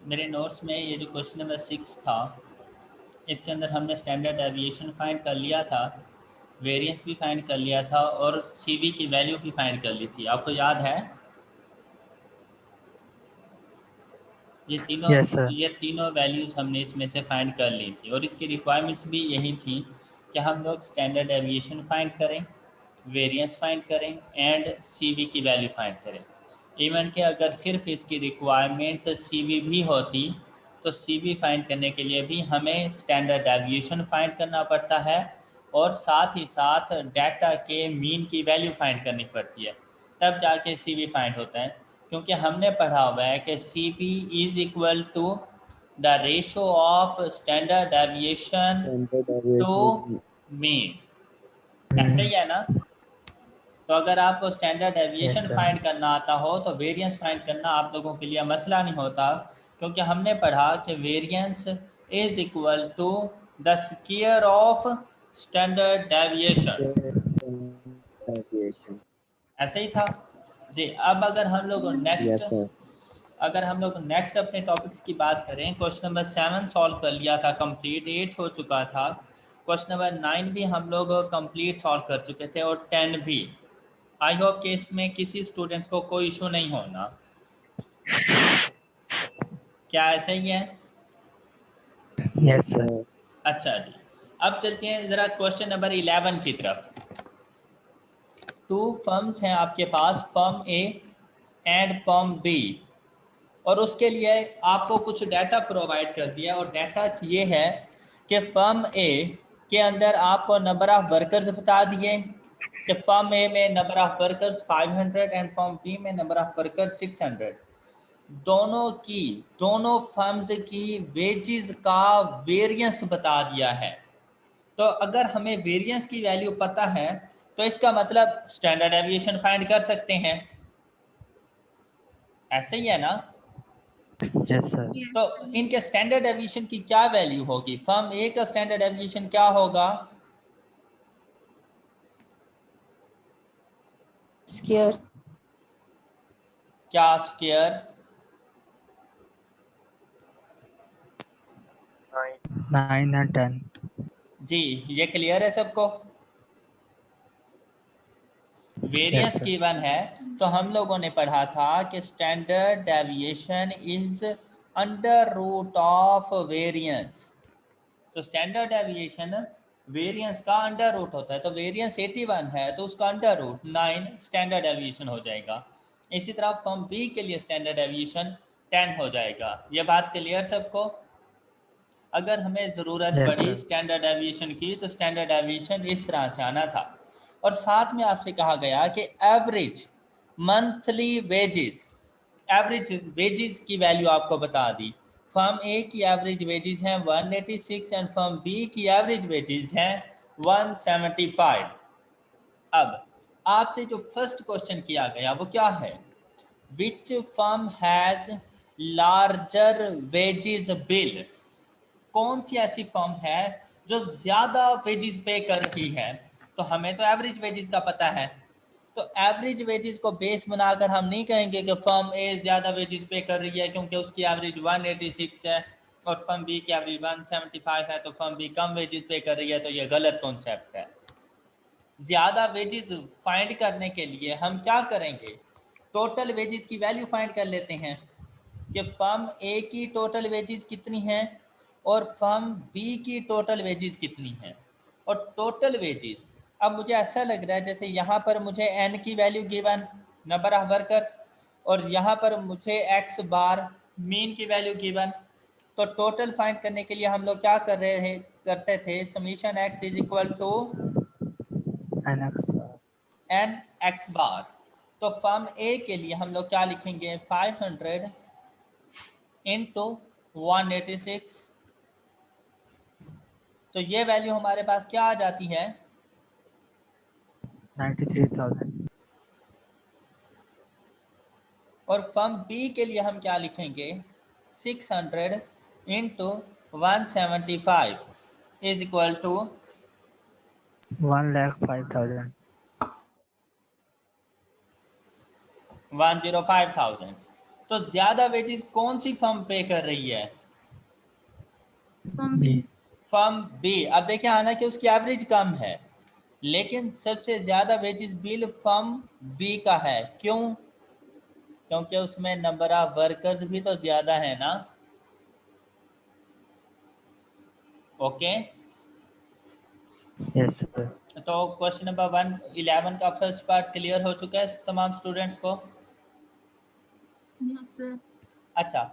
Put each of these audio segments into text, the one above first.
मेरे नोट्स में ये जो क्वेश्चन नंबर 6 था, इसके अंदर हमने स्टैंडर्ड डेविएशन फाइंड कर लिया था, वेरिएंस भी फाइंड कर लिया था और सीवी की वैल्यू भी फाइंड कर ली थी। आपको याद है? ये तीनों यस सर। ये तीनों वैल्यूज़ हमने इसमें से फाइंड कर ली थी और इसकी रिक्वायरमेंट्स भी यही थी कि हम लोग स्टैंडर्ड डेविएशन फाइंड करें, वेरिएंस फाइंड करें एंड सीवी की वैल्यू फाइंड करें। इवन कि अगर सिर्फ इसकी रिक्वायरमेंट सीवी भी होती तो सीवी फाइंड करने के लिए भी हमें स्टैंडर्ड डेविएशन फाइंड करना पड़ता है और साथ ही साथ डाटा के मीन की वैल्यू फाइंड करनी पड़ती है, तब जाके सीवी फाइंड होता है। क्योंकि हमने पढ़ा हुआ है कि CV is equal to the ratio of standard deviation standard to deviation. Mean. ऐसा ही है ना? तो अगर आपको standard yes deviation sir. Find करना आता हो तो वेरिएंस फाइंड करना आप लोगों के लिए मसला नहीं होता, क्योंकि हमने पढ़ा कि variance is equal to the square of standard deviation. Deviation. ऐसे ही था जी। अब यस सर। अगर हम लोग नेक्स्ट अपने टॉपिक्स की बात करें, क्वेश्चन नंबर 7 सॉल्व कर लिया था कंप्लीट, 8 हो चुका था, क्वेश्चन नंबर 9 भी हम लोग कंप्लीट सॉल्व कर चुके थे और 10 भी। आई होप कि इसमें किसी स्टूडेंट्स को कोई इशू नहीं होना। क्या ऐसा ही है? Yes sir. अच्छा जी, अब चलते हैं ज़रा क्वेश्चन नंबर 11 की तरफ। टू फर्म्स हैं आपके पास, firm A and firm B, और उसके लिए आपको कुछ डाटा प्रोवाइड कर दिया और डाटा ये है कि फर्म ए के अंदर आपको नंबर ऑफ़ वर्कर्स बता दिए कि फर्म ए में number of workers 500 and firm B में नंबर ऑफ़ वर्कर्स 600। दोनों फर्म्स की वेजेस का वेरिएंस बता दिया है। तो अगर हमें वेरिएंस की वैल्यू पता है तो इसका मतलब स्टैंडर्ड डेविएशन फाइंड कर सकते हैं। ऐसे ही है ना? Yes sir. तो इनके स्टैंडर्ड डेविएशन की क्या वैल्यू होगी? फर्म ए का स्टैंडर्ड डेविएशन क्या होगा? स्क्वायर। क्या स्क्वायर? 9 and 10। जी, ये क्लियर है सबको? Yes variance sir. गिवन है तो हम लोगों ने पढ़ा था कि standard deviation is under root of variance. तो स्टैंडर्ड डेविएशन वेरिएंस का अंडर रूट होता है, तो वेरिएंस 81 है तो उसका अंडर रूट 9 स्टैंडर्ड डेविएशन हो जाएगा। इसी तरह फॉर्म बी के लिए स्टैंडर्ड डेविएशन 10 हो जाएगा। ये बात क्लियर सबको? अगर हमें ज़रूरत यस पड़ी सर। स्टैंडर्ड डेविएशन की तो स्टैंडर्ड डेविएशन इस तरह से आना था। और साथ में आपसे कहा गया कि average monthly wages, average wages की वैल्यू आपको बता दी। फर्म ए की एवरेज वेजेस हैं 186 एंड फर्म बी की एवरेज वेजेस हैं 175। अब आपसे जो फर्स्ट क्वेश्चन किया गया वो क्या है? विच firm has larger wages bill? कौन सी ऐसी फर्म है जो ज़्यादा वेजेस पे कर रही है? तो हमें तो एवरेज वेजेस का पता है, तो एवरेज वेजेस को बेस बनाकर हम नहीं कहेंगे कि फर्म ए ज़्यादा वेजेस पे कर रही है क्योंकि उसकी एवरेज 186 है और फर्म बी की एवरेज 175 है तो फर्म बी कम वेजेस पे कर रही है। तो ये गलत कॉन्सेप्ट है। ज़्यादा वेजेस फाइंड करने के लिए हम क्या करेंगे? टोटल वेजेस की वैल्यू फाइंड कर लेते हैं कि फर्म ए की टोटल वेजेस कितनी हैं और फर्म बी की टोटल वेजेस कितनी हैं। और टोटल वेजेस, अब मुझे ऐसा लग रहा है जैसे यहाँ पर मुझे एन की value given, number of workers, और यहाँ पर मुझे एक्स बार मीन की वैल्यू गिवन। तो टोटल फाइंड करने के लिए हम लोग क्या करते थे, summation X is equal to NX। N X bar. तो फर्म ए के लिए हम लोग क्या लिखेंगे, 500 इंटू 186। तो ये वैल्यू हमारे पास क्या आ जाती है? 93,000। और फर्म बी के लिए हम क्या लिखेंगे, 600 इंटू 175 इज इक्वल टू 1,05,000। 105,000। तो ज्यादा वेजेस कौन सी फर्म पे कर रही है? B. Firm B. अब देखिए हालांकि उसकी एवरेज कम है, लेकिन सबसे ज्यादा वेजेस बिल फर्म बी का है। क्यों? क्योंकि उसमें नंबर ऑफ वर्कर्स भी तो ज्यादा है ना। Okay, Yes, sir. तो क्वेश्चन नंबर 111 का फर्स्ट पार्ट क्लियर हो चुका है तमाम स्टूडेंट्स को? Yes sir. अच्छा,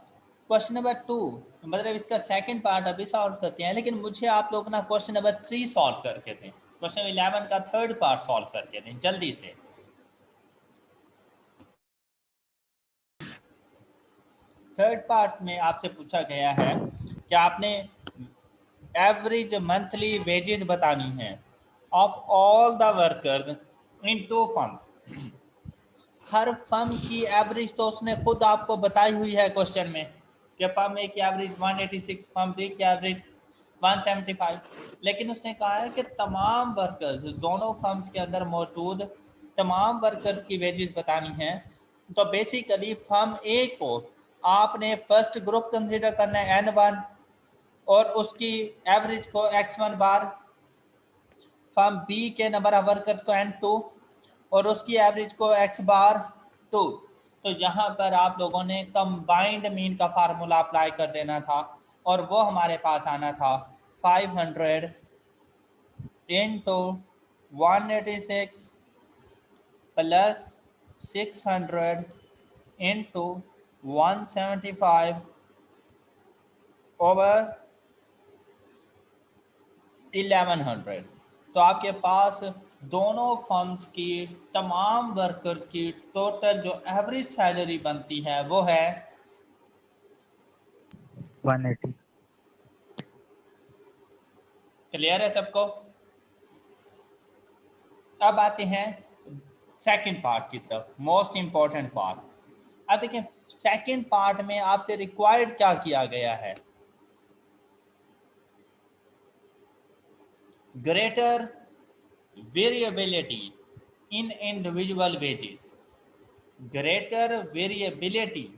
क्वेश्चन नंबर 2 मतलब इसका सेकंड पार्ट अभी सॉल्व करते हैं, लेकिन मुझे आप लोग ना क्वेश्चन नंबर 3 सॉल्व करके दें। क्वेश्चन 11 का थर्ड पार्ट सॉल्व करके दें जल्दी से। थर्ड पार्ट में आपसे पूछा गया है कि आपने एवरेज मंथली वेजेस बतानी है of all the workers in two firms. हर फर्म की एवरेज तो उसने खुद आपको बताई हुई है क्वेश्चन में कि फर्म ए की एवरेज 186, फर्म बी की एवरेज 175, लेकिन उसने कहा है कि तमाम वर्कर्स, दोनों फर्म्स के अंदर मौजूद तमाम वर्कर्स की वेजेस बतानी है। तो बेसिकली फर्म ए को आपने फर्स्ट ग्रुप कंसीडर करना है N1 और उसकी एवरेज को X1 बार, फर्म बी के नंबर ऑफ वर्कर्स को N2 और उसकी एवरेज को X बार 2। तो यहाँ पर आप लोगों ने कंबाइंड मीन का फार्मूला अप्लाई कर देना था और वो हमारे पास आना था 500 इंटू 186 प्लस 600 इंटू 175 ओवर 1100। तो आपके पास दोनों फर्म्स की तमाम वर्कर्स की टोटल जो एवरेज सैलरी बनती है वो है 180. क्लियर है सबको? अब आते हैं सेकंड पार्ट की तरफ, मोस्ट इंपॉर्टेंट पार्ट। अब देखिए सेकंड पार्ट में आपसे रिक्वायर्ड क्या किया गया है? ग्रेटर वेरिएबिलिटी इन इंडिविजुअल वेजेस। Greater variability.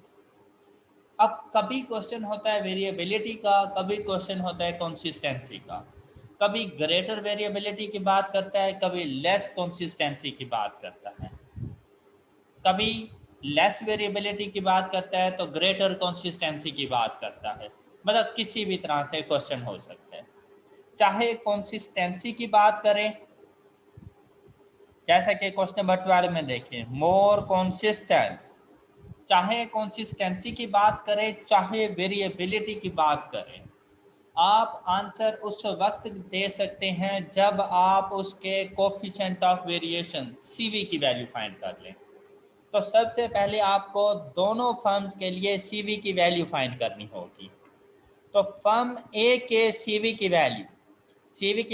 अब कभी क्वेश्चन होता है वेरिएबिलिटी का, कभी क्वेश्चन होता है कंसिस्टेंसी का। कभी ग्रेटर वेरिएबिलिटी की बात करता है, कभी लेस कंसिस्टेंसी की बात करता है, कभी लेस वेरिएबिलिटी की बात करता है तो ग्रेटर कंसिस्टेंसी की बात करता है। मतलब किसी भी तरह से क्वेश्चन हो सकता है। चाहे कंसिस्टेंसी की बात करें, जैसा कि क्वेश्चन नंबर 12 में देखें, मोर कंसिस्टेंट। चाहे कंसिस्टेंसी की बात करें, चाहे वेरिएबिलिटी की बात करें, आप आंसर उस वक्त दे सकते हैं जब आप उसके कोफिशिएंट ऑफ वेरिएशन सीवी की वैल्यू फाइंड कर लें। तो सबसे पहले आपको दोनों फर्म्स के लिए सीवी की वैल्यू फाइंड करनी होगी। तो फर्म ए के सीवी की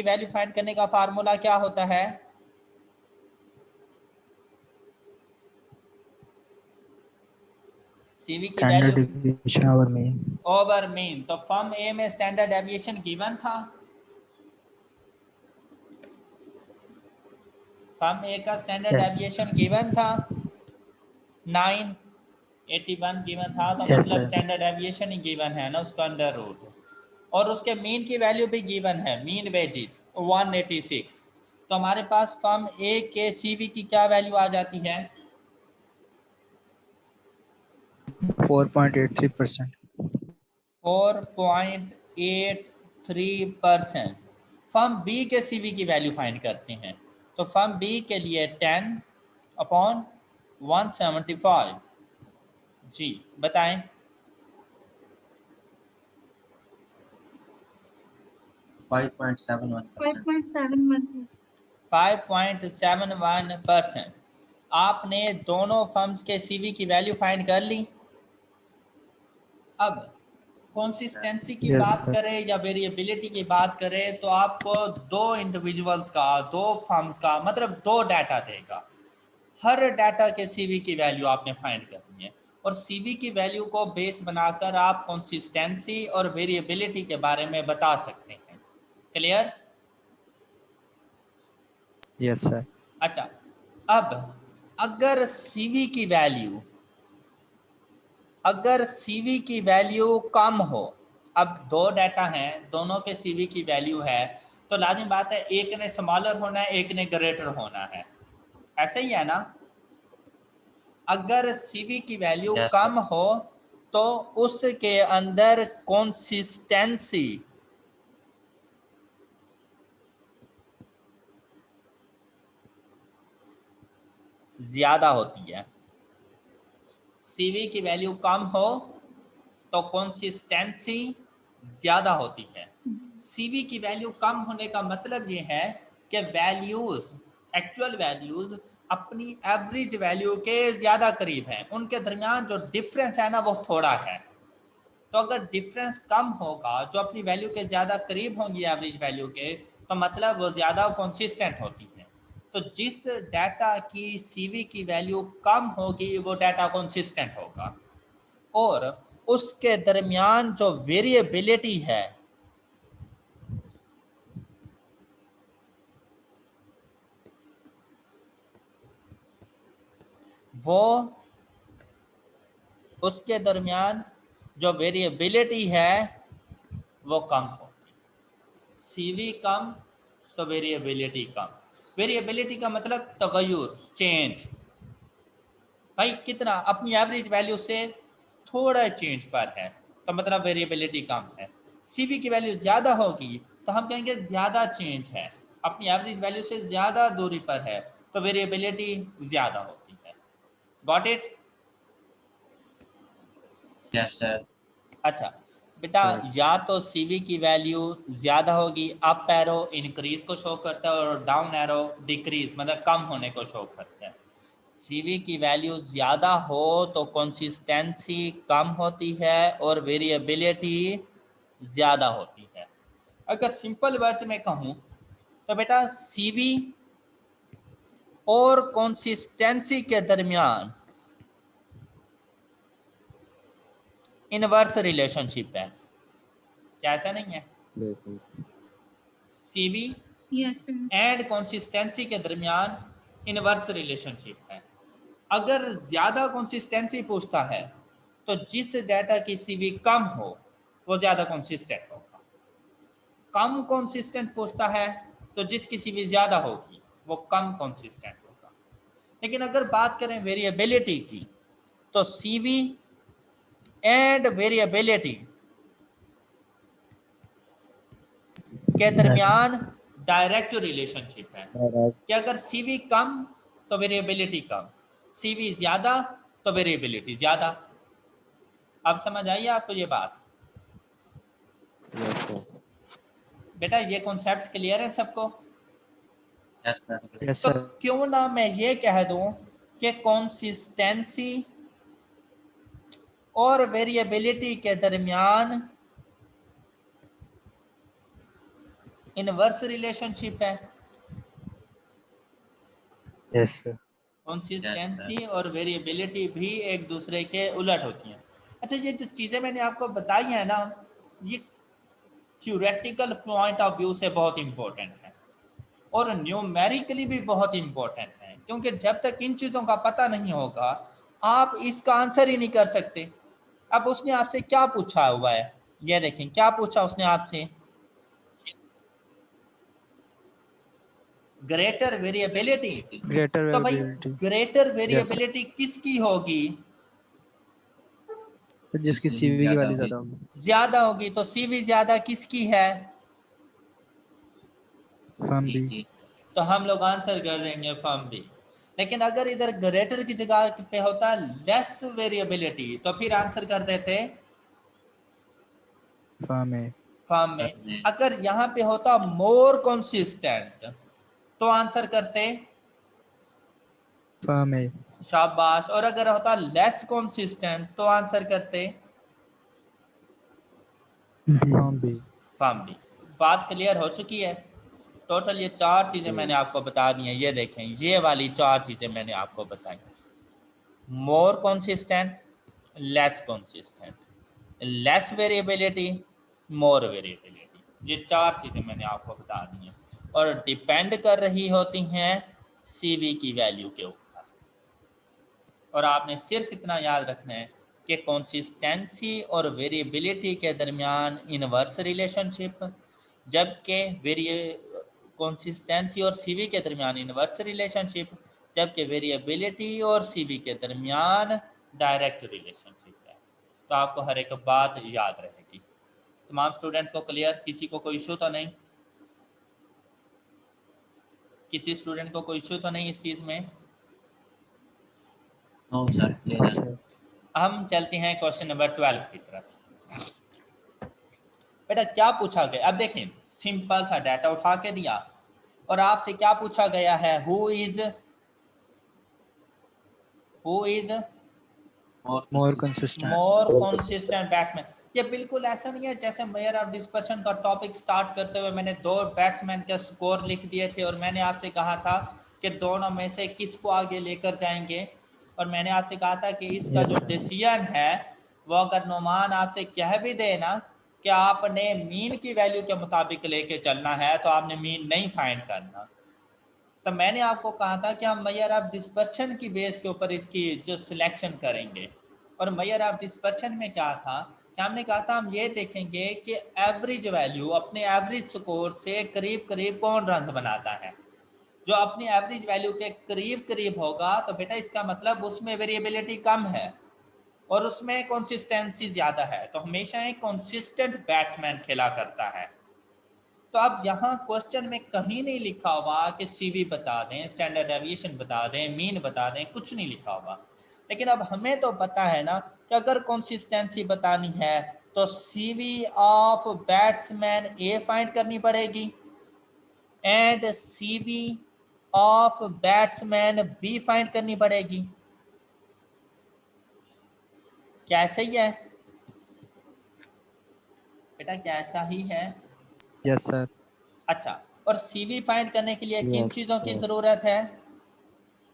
वैल्यू फाइंड करने का फार्मूला क्या होता है? सीवी की Standard value deviation over mean. Over mean. तो फर्म ए में स्टैंडर्ड डेविएशन गिवन था, फर्म ए का स्टैंडर्ड Yes. डेविएशन गिवन था 981 गिवन था, तो Yes, मतलब sir. स्टैंडर्ड डेविएशन ही गिवन है ना, उसका अंडर रूट। और उसके मीन की वैल्यू भी गिवन है, मीन वेजेस 186। तो हमारे पास फर्म ए के सीवी की क्या वैल्यू आ जाती है? 4.83%. 4.83%। फर्म बी के सीवी की वैल्यू फाइंड करते हैं। तो फर्म बी के लिए 10/175। जी बताएं। 5.71%। 5.71%। आपने दोनों फर्म्स के सीवी की वैल्यू फाइंड कर ली। अब कंसिस्टेंसी की Yes, बात sir. करें या वेरिएबिलिटी की बात करें तो आपको दो इंडिविजुअल्स का, दो फर्म्स का मतलब दो डाटा देगा। हर डाटा के सीवी की वैल्यू आपने फाइंड करनी है और सीवी की वैल्यू को बेस बनाकर आप कंसिस्टेंसी और वेरिएबिलिटी के बारे में बता सकते हैं। क्लियर? Yes, sir. अच्छा, अब अगर सीवी की वैल्यू अगर सीवी की वैल्यू कम हो, अब दो डाटा हैं, दोनों के सीवी की वैल्यू है, तो लाजिम बात है एक ने स्मॉलर होना है, एक ने ग्रेटर होना है, ऐसे ही है ना। अगर सीवी की वैल्यू यस सर। कम हो तो उसके अंदर कंसिस्टेंसी ज्यादा होती है। सीवी की वैल्यू कम हो तो कंसिस्टेंसी ज्यादा होती है। सीवी की वैल्यू कम होने का मतलब ये है कि वैल्यूज, एक्चुअल वैल्यूज अपनी एवरेज वैल्यू के ज्यादा करीब हैं, उनके दरमियान जो डिफरेंस है ना वो थोड़ा है। तो अगर डिफरेंस कम होगा, जो अपनी वैल्यू के ज़्यादा करीब होंगी एवरेज वैल्यू के, तो मतलब वो ज़्यादा कंसिस्टेंट होती है। तो जिस डाटा की सीवी की वैल्यू कम होगी वो डाटा कंसिस्टेंट होगा, और उसके दरमियान जो वेरिएबिलिटी है वो, उसके दरमियान जो वेरिएबिलिटी है वो कम होगी। सीवी कम तो वेरिएबिलिटी कम। वेरिएबिलिटी का मतलब तगय्युर, चेंज, भाई कितना, अपनी एवरेज वैल्यू से थोड़ा चेंज पर है तो मतलब वेरिएबिलिटी कम है। सीवी की वैल्यू ज़्यादा होगी तो हम कहेंगे ज़्यादा चेंज है, अपनी एवरेज वैल्यू से ज़्यादा दूरी पर है तो वेरिएबिलिटी ज़्यादा होती है। Got it? Yes sir. अच्छा बेटा, या तो सीवी की वैल्यू ज़्यादा होगी, अप एरो इंक्रीज को शो करता है और डाउन एरो डिक्रीज मतलब कम होने को शो करता है। सीवी की वैल्यू ज़्यादा हो तो कंसिस्टेंसी कम होती है और वेरिएबिलिटी ज़्यादा होती है। अगर सिंपल वर्ड्स में कहूँ तो बेटा सीवी और कंसिस्टेंसी के दरमियान इनवर्स रिलेशनशिप है, क्या ऐसा नहीं है? CV Yes, sir. And consistency के दरमियान इनवर्स रिलेशनशिप है। अगर ज़्यादा कंसिस्टेंसी पूछता है तो जिस डाटा की सीवी कम हो वो ज़्यादा कंसिस्टेंट होगा। कम कंसिस्टेंट पूछता है तो जिसकी सीवी ज़्यादा होगी वो कम कंसिस्टेंट होगा। लेकिन अगर बात करें वेरिएबिलिटी की तो सीवी एंड वेरिएबिलिटी के दरमियान डायरेक्ट रिलेशनशिप है कि अगर सीवी कम तो वेरिएबिलिटी कम, सीवी ज़्यादा तो वेरिएबिलिटी ज़्यादा। अब समझ आइए आपको ये बात? बेटा ये कॉन्सेप्ट्स क्लियर है सबको? Yes sir. यस तो सर। क्यों ना मैं ये कह दूं कि कंसिस्टेंसी और वेरिएबिलिटी के दरमियान इनवर्स रिलेशनशिप है। Yes sir. कंसिस्टेंसी और वेरिएबिलिटी भी एक दूसरे के उलट होती हैं। अच्छा, ये जो चीज़ें मैंने आपको बताई हैं ना, ये थ्योरेटिकल पॉइंट ऑफ व्यू से बहुत इम्पोर्टेंट है और न्यूमेरिकली भी बहुत इम्पोर्टेंट है, क्योंकि जब तक इन चीज़ों का पता नहीं होगा आप इसका आंसर ही नहीं कर सकते। अब उसने आपसे क्या पूछा हुआ है, ये देखें क्या पूछा उसने आपसे, ग्रेटर वेरिएबिलिटी। ग्रेटर तो भाई वेरिएबिलिटी। Greater yes. वेरिएबिलिटी किसकी होगी? जिसकी सीवी की वैल्यू ज्यादा होगी। ज्यादा होगी। तो सीवी ज्यादा किसकी है? Firm B. तो हम लोग आंसर कर देंगे फर्म बी। लेकिन अगर इधर ग्रेटर की जगह पे होता लेस वेरिएबिलिटी तो फिर आंसर कर देते फर्म ए। फर्म में। अगर यहाँ पे होता मोर कंसिस्टेंट तो आंसर करते फर्म ए। शाबाश। और अगर होता लेस कंसिस्टेंट तो आंसर करते फर्म बी। Firm B. बात क्लियर हो चुकी है? टोटल ये चार चीज़ें मैंने आपको बता दी हैं। ये देखें, ये वाली चार चीज़ें मैंने आपको बताई, more consistent, less consistent, less variability, more variability, ये चार चीज़ें मैंने आपको बता दी हैं और डिपेंड कर रही होती हैं सीवी की वैल्यू के ऊपर। और आपने सिर्फ इतना याद रखना है कि कंसिस्टेंसी और वेरिएबिलिटी के दरमियान इनवर्स रिलेशनशिप, जबकि कंसिस्टेंसी और सीवी के दरमियान इनवर्स रिलेशनशिप, जबकि वेरिएबिलिटी और सीवी के दरमियान डायरेक्ट रिलेशनशिप है। तो आपको हर एक बात याद रहेगी। तमाम स्टूडेंट्स को क्लियर? किसी को कोई इशू तो नहीं? किसी स्टूडेंट को कोई इशू तो नहीं इस चीज़ में? नो सर, क्लियर है। सर हम चलते हैं क्वेश्चन नंबर 12 की तरफ। बेटा क्या पूछा गया, अब देखें, सिंपल सा डाटा उठा के दिया और आपसे क्या पूछा गया है, who is more consistent. More consistent batsman. ये बिल्कुल ऐसा नहीं है जैसे मेयर ऑफ डिस्पर्शन का टॉपिक स्टार्ट करते हुए मैंने 2 बैट्समैन के स्कोर लिख दिए थे और मैंने आपसे कहा था कि दोनों में से किसको आगे लेकर जाएंगे, और मैंने आपसे कहा था कि इसका Yes, जो sir. डिसीजन है वो अगर नुमान आपसे कह भी दे ना कि आपने मीन की वैल्यू के मुताबिक लेके चलना है तो आपने मीन नहीं फाइंड करना। तो मैंने आपको कहा था कि हम मेयर ऑफ डिस्पर्शन की बेस के ऊपर इसकी जो सिलेक्शन करेंगे, और मेयर ऑफ डिस्पर्शन में क्या था कि हमने कहा था हम ये देखेंगे कि एवरेज वैल्यू अपने एवरेज स्कोर से करीब करीब कौन रन बनाता है। जो अपनी एवरेज वैल्यू के करीब करीब होगा तो बेटा इसका मतलब उसमें वेरिएबिलिटी कम है और उसमें कंसिस्टेंसी ज़्यादा है, तो हमेशा एक कंसिस्टेंट बैट्समैन खेला करता है। तो अब यहाँ क्वेश्चन में कहीं नहीं लिखा हुआ कि सीवी बता दें, स्टैंडर्ड डेविएशन बता दें, मीन बता दें, कुछ नहीं लिखा हुआ। लेकिन अब हमें तो पता है ना कि अगर कंसिस्टेंसी बतानी है तो CV of batsman A find करनी पड़ेगी and CV of batsman B find करनी पड़ेगी। क्या सही है बेटा? क्या ऐसा ही है? Yes, sir. अच्छा, और सीवी फाइंड करने के लिए किन Yes, चीज़ों की sir. ज़रूरत है?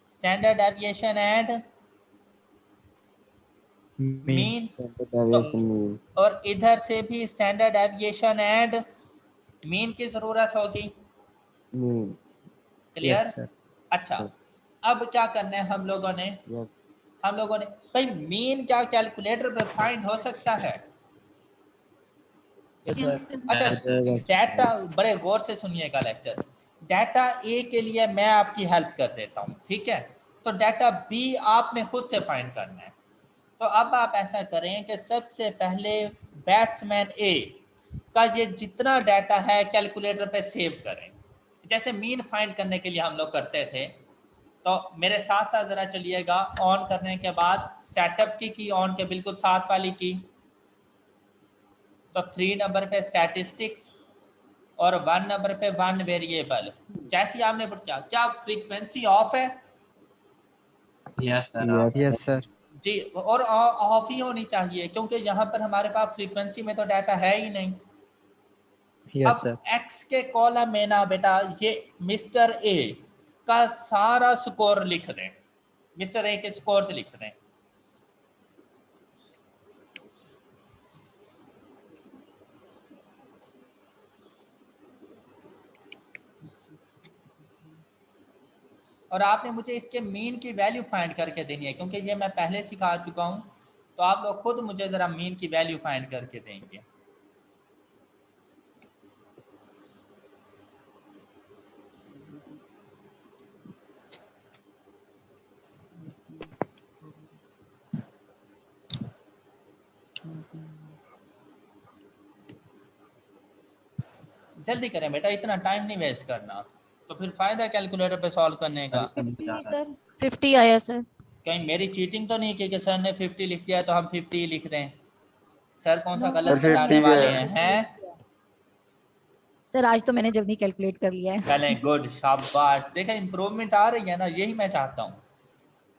Standard deviation and Mean. Mean. Standard तो deviation mean. और इधर से भी स्टैंडर्ड डेविएशन एंड मीन की ज़रूरत होगी। Mean. क्लियर? Yes, sir. अच्छा, अब क्या करना है हम लोगों ने? Yes. भाई मीन क्या कैलकुलेटर पे फाइंड हो सकता है? Yes, sir. अच्छा, Yes. डाटा बड़े गौर से सुनिएगा लेक्चर। डाटा ए के लिए मैं आपकी हेल्प कर देता हूँ, ठीक है? तो डाटा बी आपने खुद से फाइंड करना है। तो अब आप ऐसा करें कि सबसे पहले बैट्समैन ए का ये जितना डाटा है कैलकुलेटर पे सेव करें, जैसे मीन फाइंड करने के लिए हम लोग करते थे। तो मेरे साथ साथ ज़रा चलिएगा, ऑन करने के बाद सेटअप की ऑन के बिल्कुल साथ वाली की, तो 3 नंबर पे स्टैटिस्टिक्स और 1 नंबर पे 1 वेरिएबल। जैसे आपने क्या फ्रीक्वेंसी ऑफ है? Yes sir. Yes. Yes, sir. जी, और ऑफ ही होनी चाहिए क्योंकि यहाँ पर हमारे पास फ्रीक्वेंसी में तो डाटा है ही नहीं। Yes, अब sir. एक्स के कॉलम में ना बेटा ये मिस्टर ए का सारा स्कोर लिख दें, मिस्टर ए के स्कोर लिख दें। और आपने मुझे इसके मीन की वैल्यू फाइंड करके देनी है क्योंकि ये मैं पहले सिखा चुका हूँ, तो आप लोग खुद मुझे ज़रा मीन की वैल्यू फाइंड करके देंगे। जल्दी करें बेटा, इतना टाइम नहीं वेस्ट करना, तो फिर फायदा कैलकुलेटर पे सॉल्व करने का। 50 आया सर। कहीं मेरी चीटिंग तो नहीं की कि सर ने 50 लिख दिया तो हम 50 ही लिख दें? सर कौन सा No, गलत सर, बताने 50 वाले है। हैं? सर आज तो मैंने जल्दी कैलकुलेट कर लिया है। चलें, गुड, शाबाश। देखें इंप्रूवमेंट आ रही है ना, यही मैं चाहता हूँ।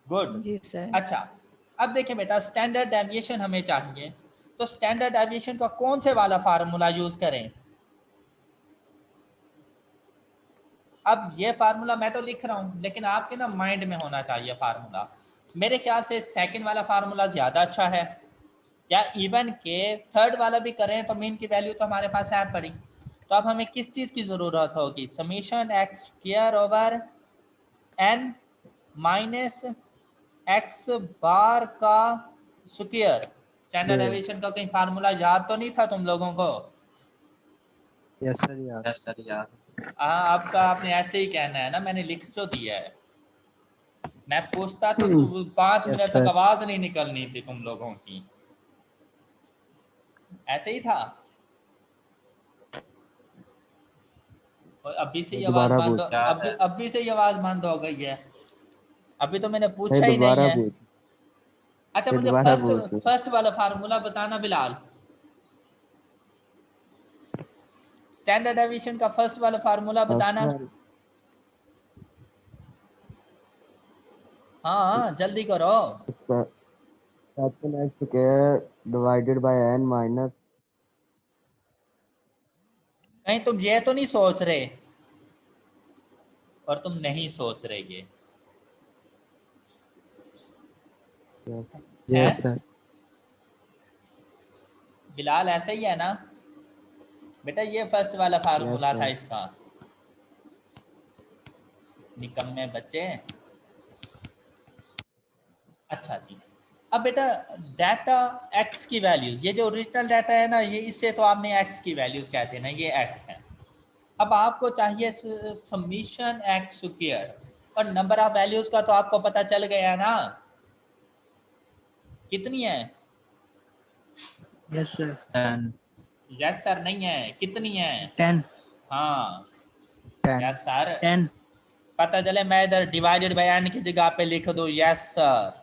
गुड। जी सर। अच्छा, अब देखें बेटा स्टैंडर्ड डेविएशन हमें चाहिए, तो स्टैंडर्ड डेविएशन का कौन से वाला फार्मूला यूज करें? अब ये फार्मूला मैं तो लिख रहा हूँ लेकिन आपके ना माइंड में होना चाहिए फार्मूला। मेरे ख्याल से सेकंड वाला फार्मूला ज़्यादा अच्छा है, या इवन के थर्ड वाला भी करें तो मीन की वैल्यू तो हमारे पास है पड़ी। तो अब हमें किस चीज़ की ज़रूरत होगी? Summation X square over N minus X bar का स्क्वायर स्टैंडर्ड Yeah. डेविएशन का कहीं फार्मूला याद तो नहीं था तुम लोगों को? Yes, sir. Yeah. Yes, sir. Yeah. हाँ, आपका आपने ऐसे ही कहना है ना, मैंने लिख तो दिया है। मैं पूछता तो 5 Yes, मिनट तक sir. आवाज नहीं निकलनी थी तुम लोगों की, ऐसे ही था। और अभी से ये आवाज दोबारा बंद पूछ। याद है। अभी से ये आवाज बंद हो गई है। अभी तो मैंने नहीं, पूछा ही नहीं दोबारा है। पूछ। अच्छा, फिर मुझे दोबारा पूछ। फर्स्ट वाला फार्मूला बताना बिलाल, स्टैंडर्ड डेविएशन का फर्स्ट वाला फार्मूला बताना। हाँ जल्दी करो। Second x square divided by n minus. कहीं तुम ये तो नहीं सोच रहे, और तुम नहीं सोच रहे ये Yes, sir. बिलाल, ऐसे ही है ना बेटा? ये फर्स्ट वाला फार्मूला Yes, था sir. इसका। निकम्मे बच्चे। अच्छा जी, अब बेटा डाटा x की वैल्यूज, ये जो ओरिजिनल डाटा है ना, ये इससे तो आपने x की वैल्यूज कहते हैं ना, ये x है। अब आपको चाहिए समीशन x स्क्वायर, और नंबर ऑफ वैल्यूज का तो आपको पता चल गया ना, कितनी है? Yes, sir. 10. यस सर नहीं है, कितनी है? 10. हाँ 10. Yes sir. 10. पता चले मैं इधर डिवाइडेड बाय n की जगह पे लिख दूं यस सर,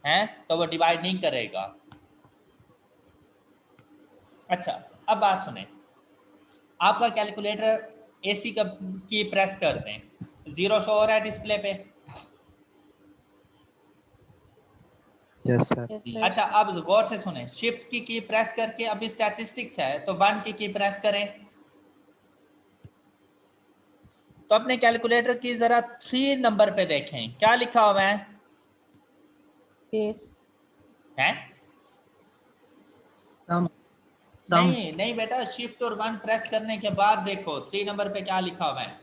हैं तो वो डिवाइड नहीं करेगा। अच्छा, अब बात सुने, आपका कैलकुलेटर एसी का की प्रेस कर दें, 0 शो हो रहा है डिस्प्ले पे। Yes, sir. Yes, sir. अच्छा, अब गौर से सुने, शिफ्ट की प्रेस करके, अभी स्टैटिस्टिक्स है तो 1 की प्रेस करें, तो अपने कैलकुलेटर की जरा 3 नंबर पे देखें क्या लिखा हुआ है। Yes. हैं? Sum. नहीं नहीं बेटा, शिफ्ट और 1 प्रेस करने के बाद देखो 3 नंबर पे क्या लिखा हुआ है।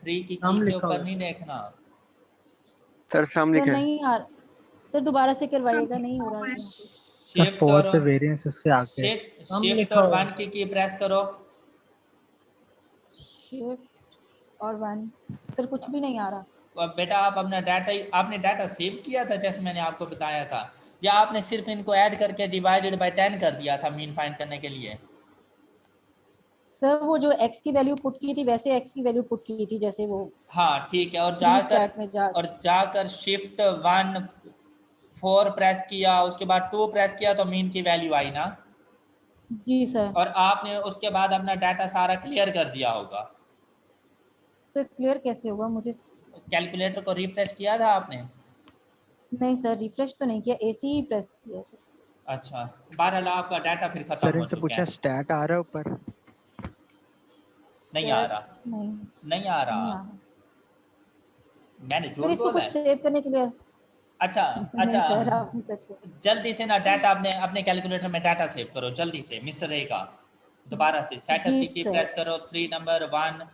3 की के ऊपर नहीं देखना। सर सम सर लिखा है। नहीं यार, सर दोबारा से करवाइएगा, नहीं हो रहा है यहाँ पे। Sir, शिफ्ट 4 और पे variance उससे आगे। शिफ्ट और 1 की प्रेस करो। शिफ्ट और 1, सर कुछ भी नहीं आ रहा। अब बेटा आप अपना डाटा, आपने डाटा सेव किया था जैसे मैंने आपको बताया था, या आपने सिर्फ इनको ऐड करके डिवाइडेड बाय 10 कर दिया था मीन फाइंड करने के लिए? सर वो जो x की वैल्यू पुट की थी वैसे x की वैल्यू पुट की थी जैसे वो हाँ ठीक है, और स्टैट में जाकर शिफ्ट 1 4 प्रेस किया, उसके बाद 2 प्रेस किया तो मीन की वैल्यू आई ना। जी सर। और आपने उसके बाद अपना डाटा सारा क्लियर कर दिया होगा। सर क्लियर कैसे हुआ मुझे? कैलकुलेटर को रिफ्रेश किया था आपने? नहीं सर, रिफ्रेश तो नहीं किया, एसी ही प्रेस किया सर। अच्छा, बहरहाल आपका डाटा फिर खत्म सर हो इनसे चुका पूछा है। स्टैट आ रहा है ऊपर? नहीं आ रहा, नहीं नहीं आ नहीं रहा, आ रहा। मैंने सर झूठ इसको बोला कुछ है? सेव करने के लिए अच्छा नहीं सर, अच्छा, आपने सच बोला। जल्दी से ना डाटा अपने कैलकुलेटर में डाटा सेव करो जल्दी से, मिस्टर ए का। दोबारा से सेटअप जी की सर, प्रेस करो, 3 नंबर 1,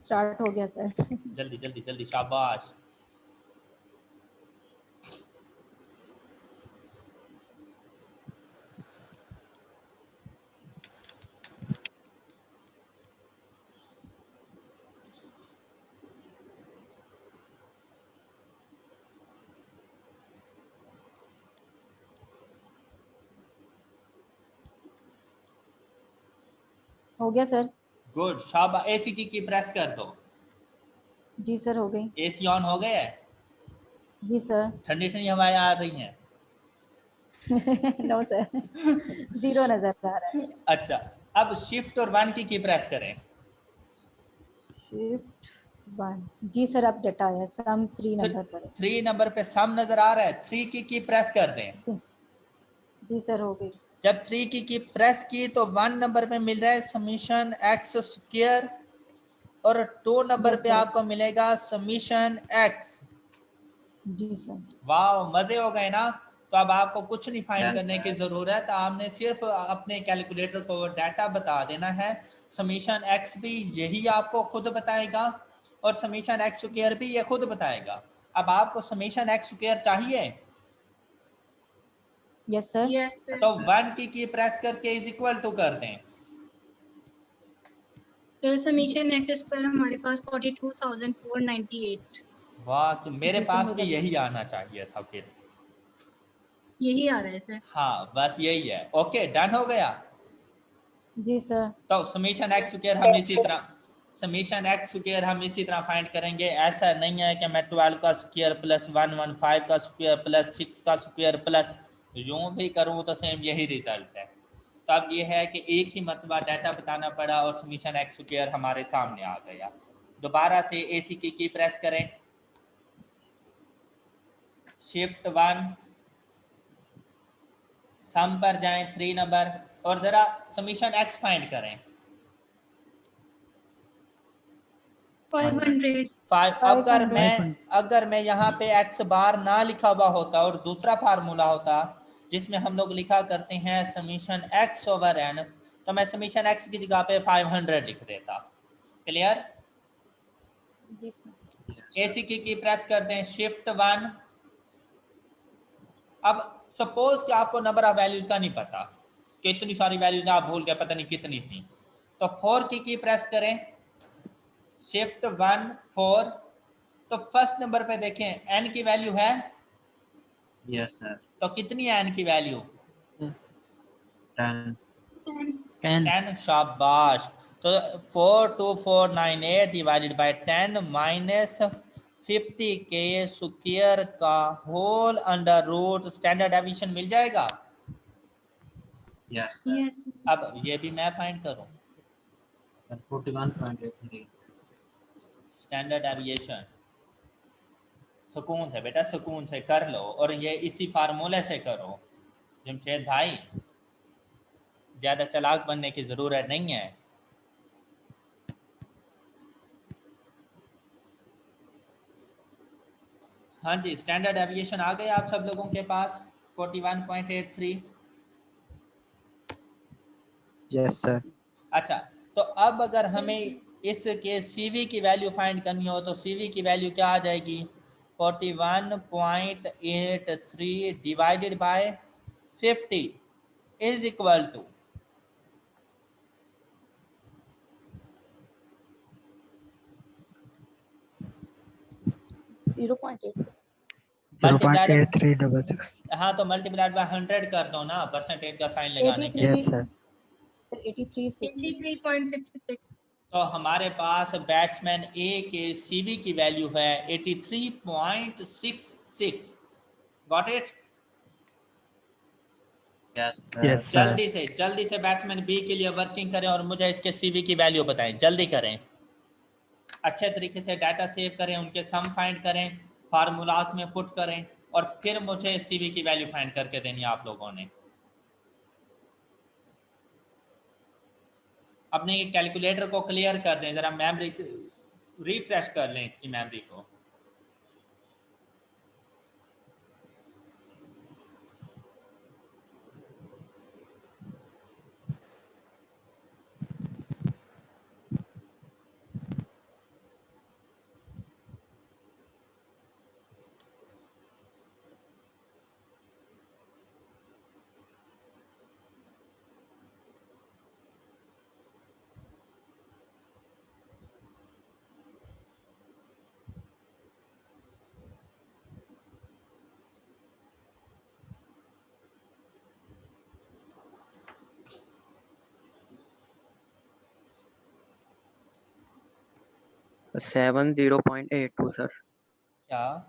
स्टार्ट हो गया सर। जल्दी जल्दी जल्दी, शाबाश। हो गया सर। गुड, शाबाश। एसी की प्रेस कर दो। जी सर हो गई। एसी ऑन हो गया है? जी सर। ठंडी ठंडी हवाएं आ रही हैं? नो सर, जीरो नजर आ रहा है। अच्छा, अब शिफ्ट और 1 की प्रेस करें। शिफ्ट 1, जी सर अब डाटा आया, सम 3 नंबर पर है। 3 नंबर पे सम नजर आ रहा है, 3 की प्रेस कर दें। जी सर हो गई। जब 3 की प्रेस की तो 1 नंबर पे मिल रहा है समीशन एक्स स्क्वायर, और 2 नंबर यस पे सर। आपको मिलेगा समीशन एक्स। जी सर। वाह, मजे हो गए ना? तो अब आपको कुछ नहीं फाइंड Yes, करने की sir. जरूरत, आपने सिर्फ अपने कैलकुलेटर को डाटा बता देना है। समीशन एक्स भी यही आपको खुद बताएगा, और समीशन एक्स स्क्वायर भी ये खुद बताएगा। अब आपको समीशन एक्स स्क्वायर चाहिए, यस सर। Yes sir. तो 1 की प्रेस करके इज इक्वल टू कर दें। सर समीशन एक्सेस पर हमारे पास 42,498 वाह, तो मेरे जी, पास सर, भी मेरा यही आना चाहिए था फिर। यही आ रहा है सर। हाँ बस यही है। ओके, डन हो गया। जी सर। तो समीशन एक्स स्क्वायर हम इसी तरह फाइंड करेंगे। ऐसा नहीं है कि मैं 12 का स्क्वायर प्लस 115 का स्क्वायर प्लस 6 का स्क्वायर प्लस यूं भी करूं तो सेम यही रिजल्ट है। तो अब ये है कि एक ही मरतबा डाटा बताना पड़ा और समीशन एक्स स्क्वायर हमारे सामने आ गया। दोबारा से AC की प्रेस करें, शिफ्ट 1, सम पर जाएं 3 नंबर और जरा समीशन एक्स फाइंड करें। 500। 500। अगर मैं यहाँ पे एक्स बार ना लिखा हुआ होता और दूसरा फार्मूला होता जिसमें हम लोग लिखा करते हैं समीशन एक्स ओवर एन, तो मैं समीशन एक्स की जगह पे 500 लिख देता। क्लियर? जी सर। AC की प्रेस कर दें, शिफ्ट 1। अब सपोज कि आपको नंबर ऑफ वैल्यूज का नहीं पता, कितनी सारी वैल्यूज आप भूल गए, पता नहीं कितनी थी, तो 4 की प्रेस करें, शिफ्ट 1 4। तो फर्स्ट नंबर पे देखें n की वैल्यू है, Yes, sir. तो कितनी है n की वैल्यू? 10. 10। शाबाश। तो 42498 डिवाइडेड बाय 10 माइनस 50 के स्क्वायर का whole under root standard deviation मिल जाएगा। Yes, sir. यस अब ये भी मैं फाइंड करूं, 41.83. Standard deviation. सुकून से बेटा, सुकून से कर लो, और ये इसी फार्मूले से करो। जमशेद भाई, ज़्यादा चालाक बनने की ज़रूरत नहीं है। हाँ जी, स्टैंडर्ड डेविएशन आ गया आप सब लोगों के पास 41.83। Yes sir. अच्छा, तो अब अगर हमें इसके CV की वैल्यू फाइंड करनी हो तो CV की वैल्यू क्या आ जाएगी? 41.83 divided by 50 is equal to 0.8 multiplied. 0.8366। हाँ, तो मल्टीप्लाइड बाय 100 कर दो ना, परसेंटेज का साइन लगाने के। Yes sir. 83 83.66। तो हमारे पास बैट्समैन ए के CV की वैल्यू है 83.66। Got it? Yes, sir. Yes sir. जल्दी से बैट्समैन बी के लिए वर्किंग करें और मुझे इसके CV की वैल्यू बताएं, जल्दी करें। अच्छे तरीके से डाटा सेव करें, उनके सम फाइंड करें, फार्मूलाज में पुट करें, और फिर मुझे CV की वैल्यू फाइंड करके देनी है आप लोगों ने। अपने कैलकुलेटर को क्लियर कर दें, ज़रा मेमोरी रिफ्रेश कर लें इसकी मेमोरी को। Seven 0.82 sir. क्या?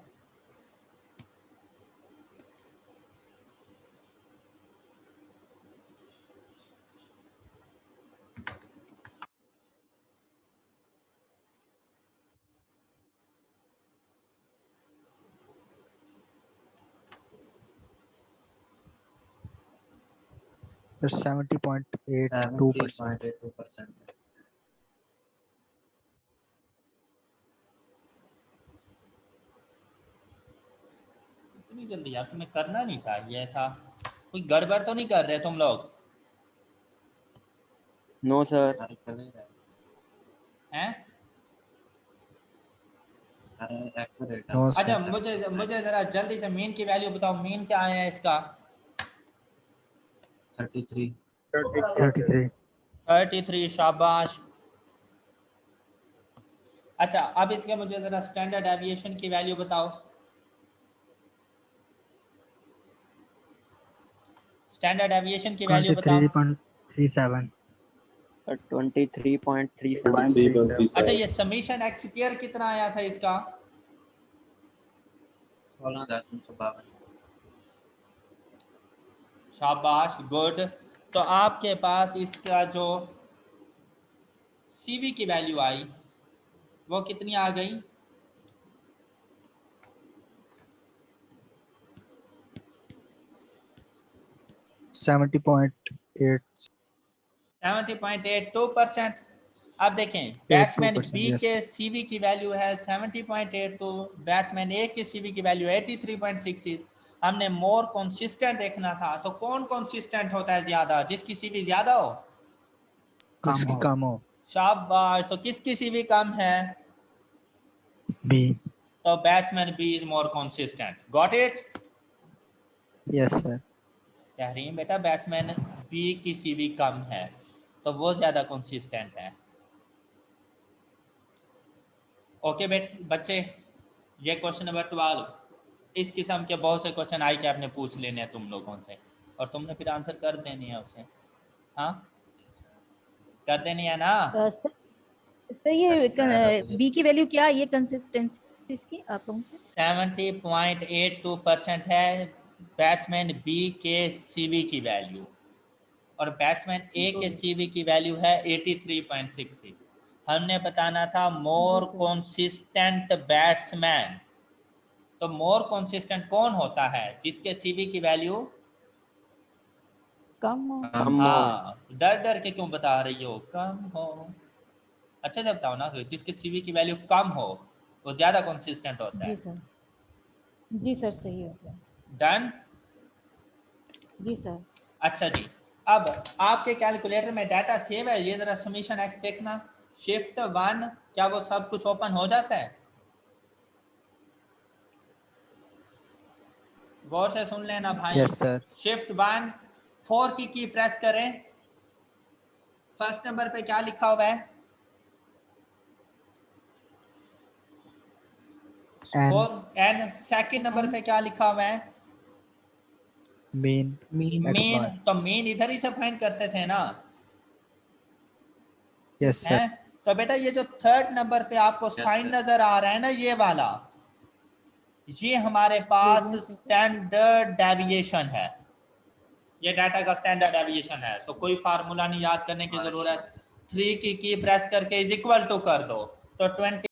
सर 70.82%। 70.82%. इतनी जल्दी यार, तुम्हें करना नहीं चाहिए ऐसा। कोई गड़बड़ तो नहीं कर रहे तुम लोग? No sir. Sir, चलेगा. हैं? एक्यूरेट No, अच्छा, sir. मुझे जरा जल्दी से मीन की वैल्यू बताओ, मीन क्या आया इसका? 33 33. 33, शाबाश। अच्छा, अब इसके मुझे जरा स्टैंडर्ड डेविएशन की वैल्यू बताओ। स्टैंडर्ड डेविएशन की वैल्यू बताओ। 23.37. 23.37 अच्छा, ये समीशन एक्स स्क्वायर कितना आया था इसका? 16,352 शाबाश, गुड। तो आपके पास इसका जो सीवी की वैल्यू आई वो कितनी आ गई? $70.8. 70.82%। अब देखें, बैट्समैन 82%. B Yes. के सीवी की वैल्यू है 70.82, बैट्समैन ए के सीवी की वैल्यू 83.66। हमने मोर कंसिस्टेंट देखना था, तो कौन कंसिस्टेंट होता है ज्यादा? जिसकी सीवी ज्यादा हो। इसकी कम हो. शाबाश, तो किसकी सीवी कम है? B. तो batsman B is more consistent. Got it? Yes, sir. Tahreem बेटा, बैट्समैन बी की सीवी कम है तो वो ज्यादा कंसिस्टेंट है। ओके बच्चे, ये क्वेश्चन नंबर 12। इस किस्म के बहुत से क्वेश्चन आई के आपने पूछ लेने हैं तुम लोगों से, और तुमने फिर आंसर कर देनी है उसे। हाँ, कर देनी है ना? सर ये बी की वैल्यू क्या है, ये कंसिस्टेंसी इसकी आप लोगों की? 70.82% है बैट्समैन बी के सीवी की वैल्यू, और बैट्समैन ए के सीवी की वैल्यू है 83.66। हमने बताना था मोर कंसिस्टेंट बैट्समैन। तो मोर कंसिस्टेंट कौन होता है? जिसके सीवी की वैल्यू कम हो। हाँ, डर डर के क्यों बता रही हो? कम हो। अच्छा जब बताओ ना, जिसके सीवी की वैल्यू कम हो वो ज्यादा कंसिस्टेंट होता जी है। सर, जी सर, सही हो गया। डन? जी सर। अच्छा जी, अब आपके कैलकुलेटर में डाटा सेव है, ये जरा समीशन एक्स देखना। शिफ्ट 1, क्या वो सब कुछ ओपन हो जाता है? गौर से सुन लेना भाई। Yes, sir. शिफ्ट 1, 4 की प्रेस करें। फर्स्ट नंबर पे क्या लिखा हुआ है? N. 4N। सेकंड नंबर पे क्या लिखा हुआ है? Mean. X mean. bar. तो मीन इधर ही से फाइंड करते थे ना? Yes, sir. हैं? तो बेटा ये जो थर्ड नंबर पे आपको साइन नजर आ रहा है ना, ये वाला, ये हमारे पास स्टैंडर्ड डेविएशन है। ये डाटा का स्टैंडर्ड डेविएशन है। तो कोई फार्मूला नहीं याद करने की जरूरत। 3 की प्रेस करके इज इक्वल टू कर दो, तो 20